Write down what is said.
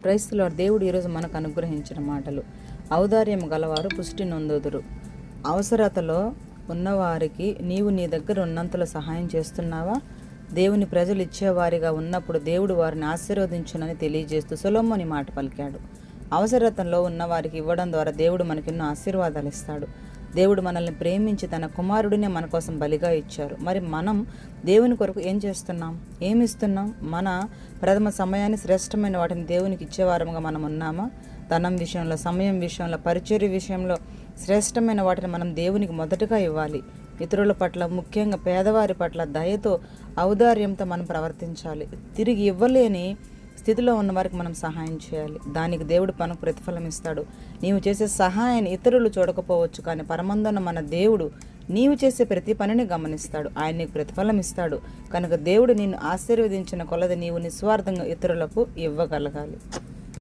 క్రైస్తుల దేవుడు ఈరోజు మనకు అనుగ్రహించిన మాటలు. ఔదార్యం గలవారు పుష్టి నొందుదురు. అవసరతలో ఉన్నవారికి నీవు నీ దగ్గర ఉన్నంతలో సహాయం చేస్తున్నావా? దేవుని ప్రజలు ఇచ్చేవారిగా ఉన్నప్పుడు దేవుడు వారిని ఆశీర్వదించునని తెలియజేస్తూ సొలొమోను మాట పలికాడు. అవసరతలో ఉన్నవారికి ఇవ్వడం ద్వారా దేవుడు మనకెన్నో ఆశీర్వాదాలు ఇస్తాడు. దేవుడు మనల్ని ప్రేమించి తన కుమారుడినే మన కోసం బలిగా ఇచ్చారు. మరి మనం దేవుని కొరకు ఏం చేస్తున్నాం, ఏమిస్తున్నాం? మన ప్రథమ సమయాన్ని, శ్రేష్టమైన వాటిని దేవునికి ఇచ్చేవారముగా మనం ఉన్నామా? ధనం విషయంలో, సమయం విషయంలో, పరిచర్య విషయంలో శ్రేష్టమైన వాటిని మనం దేవునికి మొదటగా ఇవ్వాలి. ఇతరుల పట్ల, ముఖ్యంగా పేదవారి పట్ల దయతో, ఔదార్యంతో మనం ప్రవర్తించాలి. తిరిగి ఇవ్వలేని స్థితిలో ఉన్న వారికి మనం సహాయం చేయాలి. దానికి దేవుడు మనకు ప్రతిఫలం ఇస్తాడు. నీవు చేసే సహాయాన్ని ఇతరులు చూడకపోవచ్చు, కానీ పరమందున్న మన దేవుడు నీవు చేసే ప్రతి పనిని గమనిస్తాడు. ఆయన నీకు ప్రతిఫలం ఇస్తాడు. కనుక దేవుడు నిన్ను ఆశీర్వదించిన కొలది నీవు నిస్వార్థంగా ఇతరులకు ఇవ్వగలగాలి.